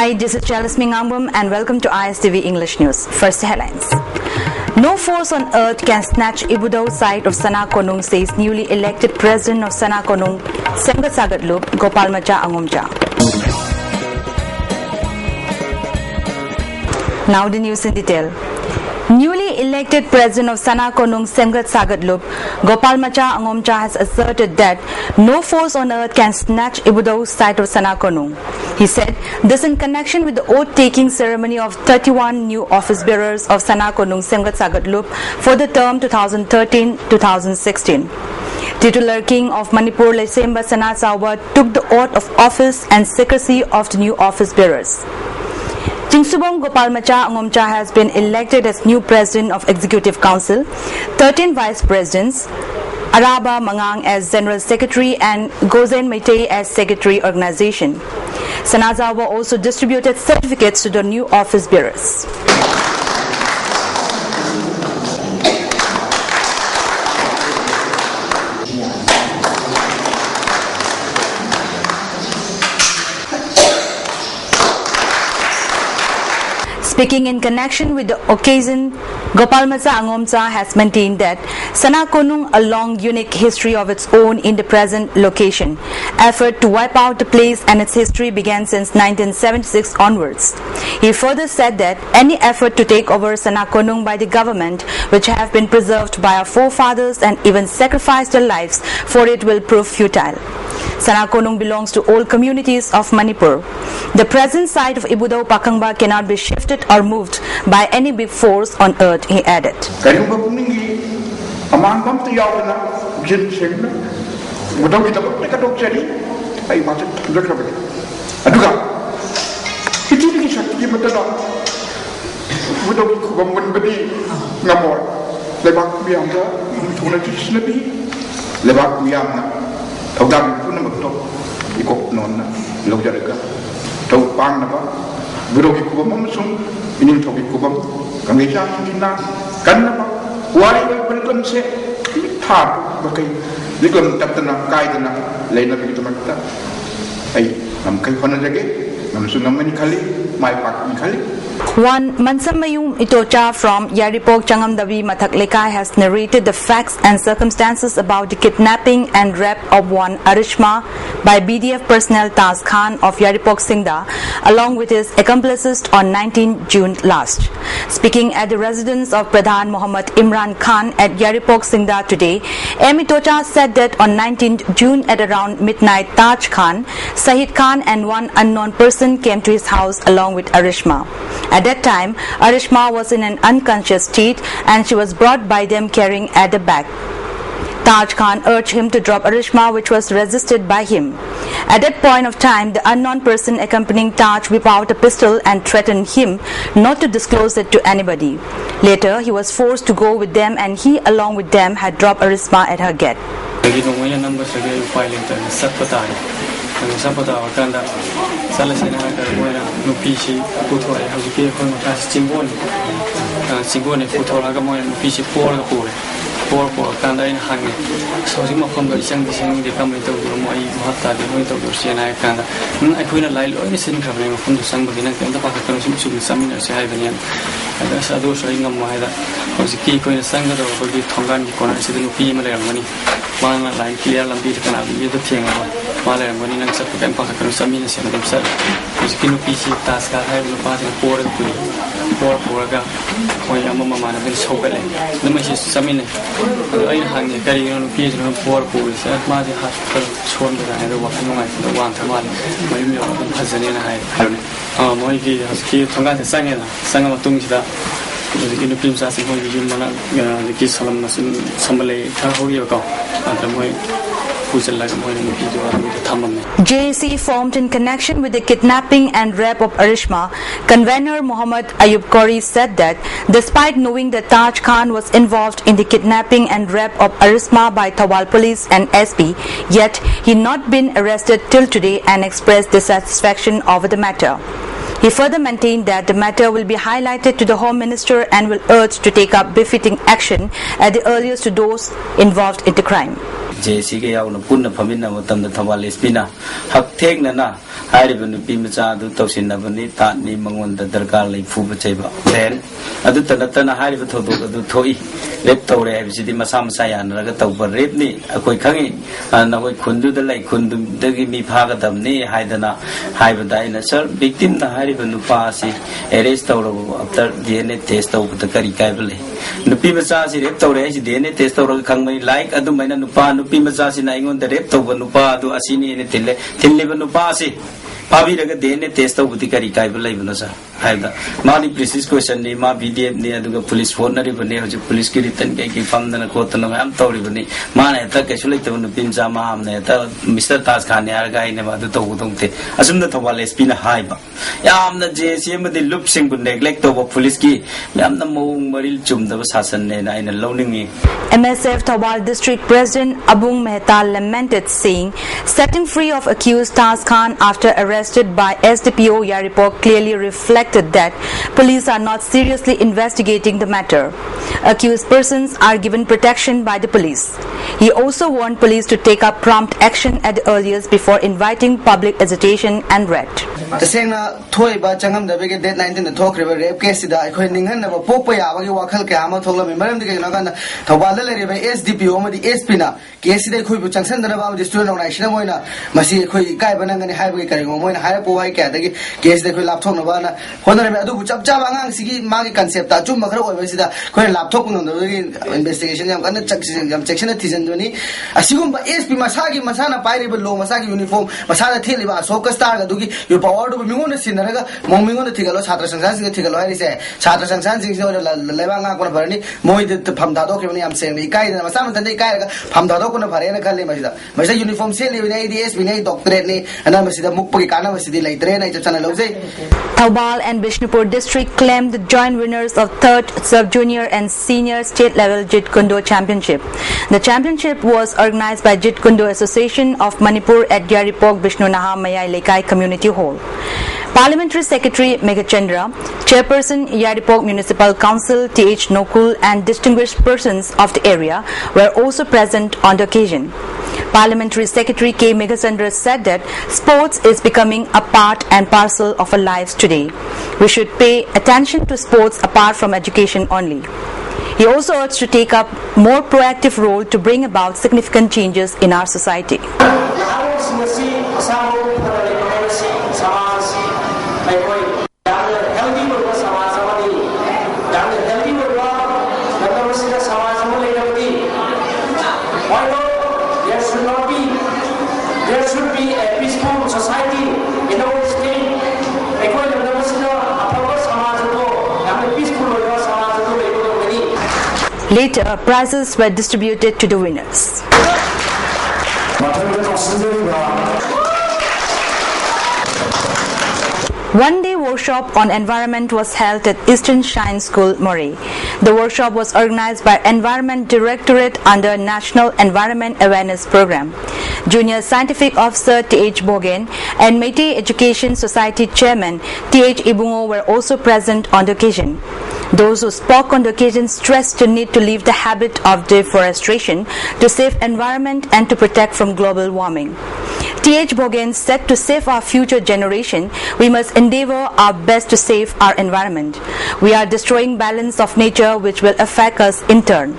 Hi, this is Chalice Mingambum and welcome to ISTV English News. First headlines. No force on earth can snatch Ibudau site of Sana Konung, says newly elected president of Sana Konung, Semgat Sagatlup, Gopal Macha Angomcha. Now the news in detail. Newly elected president of Sana Konung, Semgat Sagatlup, Gopal Macha Angomcha has asserted that no force on earth can snatch Ibudau site of Sana Konung. He said this in connection with the oath-taking ceremony of 31 new office bearers of Sana Konung, Semgat Sagatlup for the term 2013-2016. Titular King of Manipur, Lesemba Sanasawa, took the oath of office and secrecy of the new office bearers. Chingsubong Gopal Macha Angomcha has been elected as new president of Executive Council, 13 vice presidents, Araba Mangang as general secretary and Gozen Meitei as secretary organization. Sanazawa also distributed certificates to the new office bearers. Speaking in connection with the occasion, Gopal Macha Angomcha has maintained that Sana Konung a long unique history of its own in the present location. Effort to wipe out the place and its history began since 1976 onwards. He further said that any effort to take over Sana Konung by the government, which have been preserved by our forefathers and even sacrificed their lives for it, will prove futile. Sana Konung belongs to all communities of Manipur. The present site of Ibudau Pakangba cannot be shifted or moved by any big force on earth, he added. Burogi kubam amasung ining togi kubam kangeja kina kanna wari berkam se thar bakai likam taptana kaidana leina bi tumakta ai nam kai khona jage nam sunamani khali mai pak khali. One Mansamayum Itocha from Yaripok Changamdavi Mathak Lekai has narrated the facts and circumstances about the kidnapping and rape of one Arishma by BDF personnel Taz Khan of Yaripok Singda along with his accomplices on 19 June last. Speaking at the residence of Pradhan Muhammad Imran Khan at Yaripok Singda today, M. Itocha said that on 19 June at around midnight, Taj Khan, Sahid Khan and one unknown person came to his house along with Arishma. At that time, Arishma was in an unconscious state and she was brought by them carrying at the back. Taj Khan urged him to drop Arishma, which was resisted by him. At that point of time, the unknown person accompanying Taj whipped out a pistol and threatened him not to disclose it to anybody. Later, he was forced to go with them and he along with them had dropped Arishma at her gate. JAC formed in connection with the kidnapping and rape of Arishma. Convener Muhammad Ayub Kori said that despite knowing that Taj Khan was involved in the kidnapping and rape of Arishma by Thawal police and SP, yet he not been arrested till today and expressed dissatisfaction over the matter. He further maintained that the matter will be highlighted to the Home Minister and will urge to take up befitting action at the earliest to those involved in the crime. JC ke yaw na punna phamina matam da thawal SP na hak thek na na hairiba nupi macha adu tawsin na bani ta ni mangon da darkar lai phu bachai ba then adu tanatana hairiba thodok adu thoi rep tawre habisi di masa masa yan raga tawba rep ni akoi khangi na koi khundu da lai khundu dagi mi phaga dam ni haidana haiba dai na sir victim na hairiba nupa si arrest tawro after DNA test taw ta kari kai bale nupi macha si rep tawre si DNA test tawro khangmai like adu maina nupa nupi macha si na ingon da rep tawba nupa adu asini ne tille ba nupa si Pabi raga DNA test of Butikari Kaibala Ivanasa. Haida. Mani precise question ni ma BDM ni aduga police phone na ribani hoje police ki return kai ki fam na ko to na am to ribani mana ta kesule to no pin jama am ne ta Mr. Taj Khan yar gai ne ma to udong te asum da thawal SP na haiba yam na JCM de loop sing bu neglect to police ki yam na mong maril chum da sasan ne na ina loning MSF Thawal District President Abung Mehta lamented, saying setting free of accused Taj Khan after arrested by SDPO Yaripok clearly reflected that police are not seriously investigating the matter. Accused persons are given protection by the police. He also warned police to take up prompt action at the earliest before inviting public agitation and riot. Tasengna thoi ba changam da bege date 19 da thokre rape case da khoi ninghan na pokpa ya bagi wakhal ke ama thogla member de na kan thawal le re SDPO ma di SP na case de khoi bu changsan da ba student organization moina masi khoi kai banang ni hai bagi kari moina hai po hai ka da gi case de khoi lap thok na ba na honare me adu bu chap chap angang sigi ma gi concept ta chum ma khara oi ba sida khoi lap thok no da investigation yam kan section thijan doni asigum ba SP masagi masana pairi ba lo masagi uniform masana theli ba so ka star ga du gi yo power do mingon na sinaraga momingon na thigalo chhatra sangsan sing thigalo hai se chhatra sangsan sing so leba nga ko barani moi de pham da do ke ni am se ni kai na masam tan dei kai ga pham da do ko na phare na khale masida uniform se li ni DS ni doctorate ni ana masida mukpa ki kana masidi laitre na chana lojai. Thawal and Bishnupur district claimed the joint winners of 3rd sub-junior and senior state-level Jeet Kune Do Championship. The championship was organized by Jeet Kune Do Association of Manipur at Yaripok Bishnu Naha Mayai Lekai Community Hall. Parliamentary Secretary Megachandra, Chairperson Yaripok Municipal Council TH Nokul and distinguished persons of the area were also present on the occasion. Parliamentary Secretary K. Megachandra said that sports is becoming a part and parcel of our lives today. We should pay attention to sports apart from education only. He also urged to take up more proactive role to bring about significant changes in our society. There should be a peaceful society in our state. Later, prizes were distributed to the winners. One-day workshop on environment was held at Eastern Shine School, Moray. The workshop was organized by Environment Directorate under National Environment Awareness Program. Junior Scientific Officer T.H. Bogen and Meitei Education Society Chairman T.H. Ibungo were also present on the occasion. Those who spoke on the occasion stressed the need to leave the habit of deforestation to save environment and to protect from global warming. T.H. Bogen said to save our future generation, we must endeavor our best to save our environment. We are destroying balance of nature which will affect us in turn.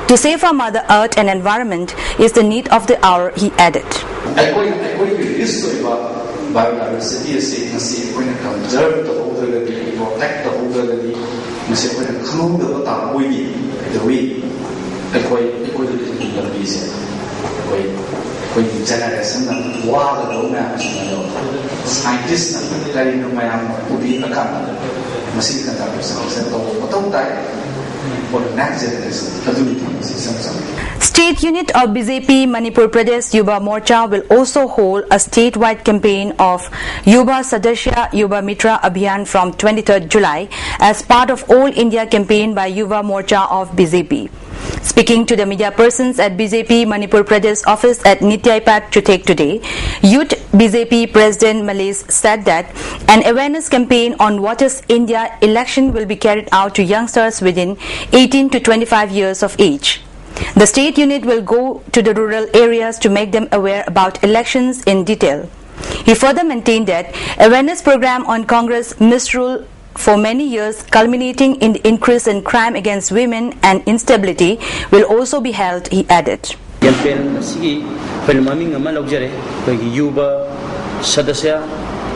To save our Mother Earth and environment is the need of the hour, he added. State unit of BJP Manipur Pradesh Yuva Morcha will also hold a statewide campaign of Yuva Sadasya Yuva Mitra Abhiyan from 23rd July as part of All India campaign by Yuva Morcha of BJP. Speaking to the media persons at BJP Manipur Pradesh office at Nityaipat Chutek today, Youth BJP President Malaise said that an awareness campaign on what is India election will be carried out to youngsters within 18 to 25 years of age. The state unit will go to the rural areas to make them aware about elections in detail. He further maintained that awareness program on Congress misrule for many years, culminating in the increase in crime against women and instability, will also be held, he added.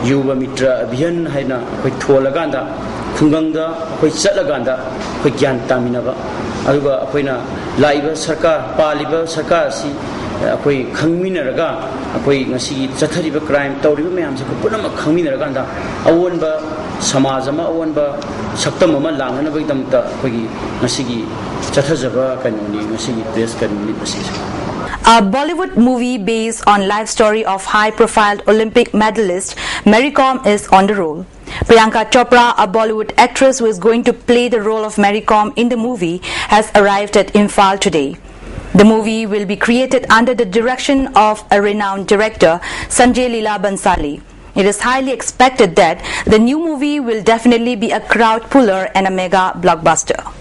Yuva Mitra Abhiyan Haina, Kualaganda, Kunganga, Kuisalaganda, Kuyan Taminava, Aluga Apena, Laiba Saka, Paliba Sakasi, Akui Kangminaraga, Akui Nasi, Zatariba crime, Tauriba, Punama Kangminaraganda, Awanba, Samazama, Awanba, Saktamama Lang, and Avadamta, Kugi, Nasigi, Zatazava, Kanuni, Nasigi, Deskan, Nipasi. A Bollywood movie based on life story of high-profile Olympic medalist Mary Kom is on the roll. Priyanka Chopra, a Bollywood actress who is going to play the role of Mary Kom in the movie, has arrived at Imphal today. The movie will be created under the direction of a renowned director, Sanjay Leela Bansali. It is highly expected that the new movie will definitely be a crowd puller and a mega blockbuster.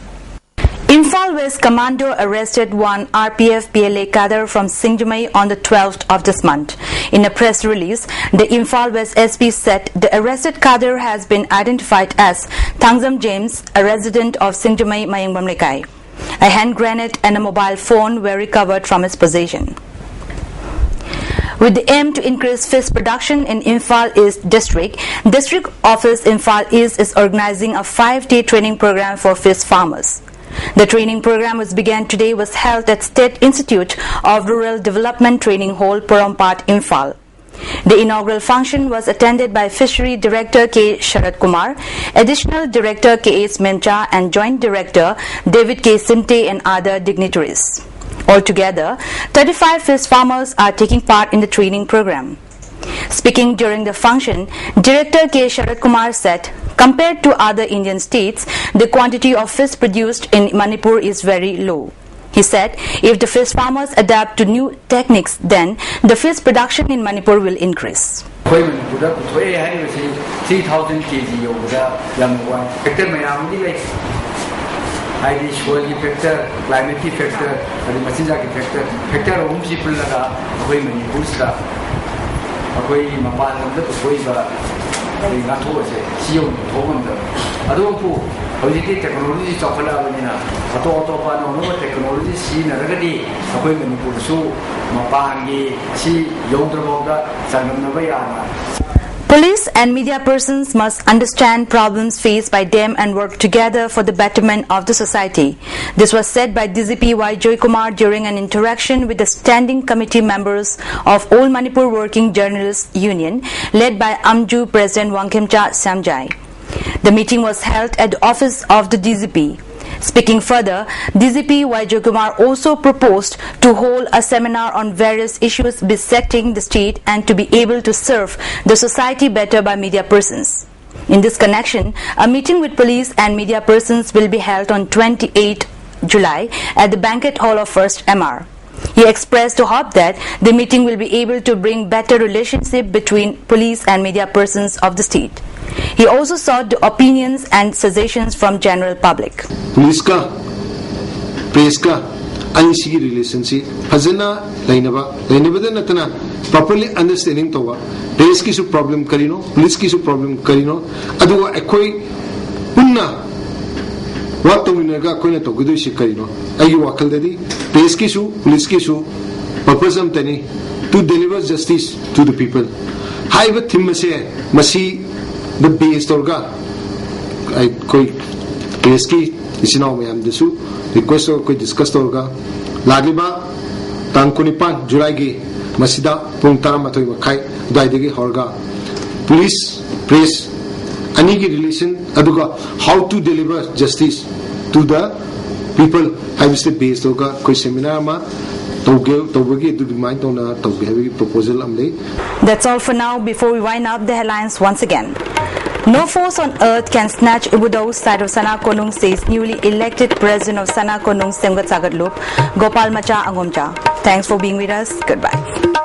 Imphal West Commando arrested one RPF PLA cadre from Singjamai on the 12th of this month. In a press release, the Imphal West SP said the arrested cadre has been identified as Thangzam James, a resident of Singjamai Mayangbam Lekai. A hand grenade and a mobile phone were recovered from his possession. With the aim to increase fish production in Imphal East District, District Office Imphal East is organizing a 5-day training program for fish farmers. The training program which began today was held at State Institute of Rural Development Training Hall, Porompat, Imphal. The inaugural function was attended by Fishery Director K. Sharad Kumar, Additional Director K. S. Mencha and Joint Director David K. Simte and other dignitaries. Altogether, 35 fish farmers are taking part in the training program. Speaking during the function, Director K. Sharad Kumar said, compared to other Indian states, the quantity of fish produced in Manipur is very low. He said, if the fish farmers adapt to new techniques, then the fish production in Manipur will increase. 3,000 kg over the Irish soil factor, climatic factor, and the Masinjaki factor of whom people are women in Busta. Away Mapan of the Puiba, the Natose, Sion, Tovanda. Adopu, Holiday technology, Chocolate, Atopan, no technology, seen already, a women in Pursu, Mapangi, Si, Yondraboga, Sanamavayana. Police and media persons must understand problems faced by them and work together for the betterment of the society. This was said by DGP Y. Joykumar during an interaction with the standing committee members of All Manipur Working Journalists Union led by AMJU President Wangkhemcha Samjai. The meeting was held at the office of the DGP. Speaking further, DGP Y. Joykumar also proposed to hold a seminar on various issues besetting the state and to be able to serve the society better by media persons. In this connection, a meeting with police and media persons will be held on 28 July at the banquet hall of 1st MR. He expressed a hope that the meeting will be able to bring better relationship between police and media persons of the state. He also sought the opinions and suggestions from general public. Police ka, press ka, any relationship, Hazana, Lainaba, Natana, properly understanding Towa, press ki su problem karino, police ki su problem karino, Adua Ekoi, Punna, what to Minaga Koina to Gudu Shikarino, Ayu Wakaldadi, press ki su, police ki su, purpose am tani, to deliver justice to the people. High with him, Masi. The base torga I koi peski isinaw mayam desu request or koi discuss torga lagiba tangkunipan July gi masida pung taramatoy makai daidegi horga police press anigi relation aduga how to deliver justice to the people I was the base torga koi seminar ma That's all for now. Before we wind up the headlines once again. No force on earth can snatch Ibudao's side of Sana Konung, says newly elected president of Sana Konung Semgat Sagat Loop, Gopal Macha Angomcha. Thanks for being with us. Goodbye.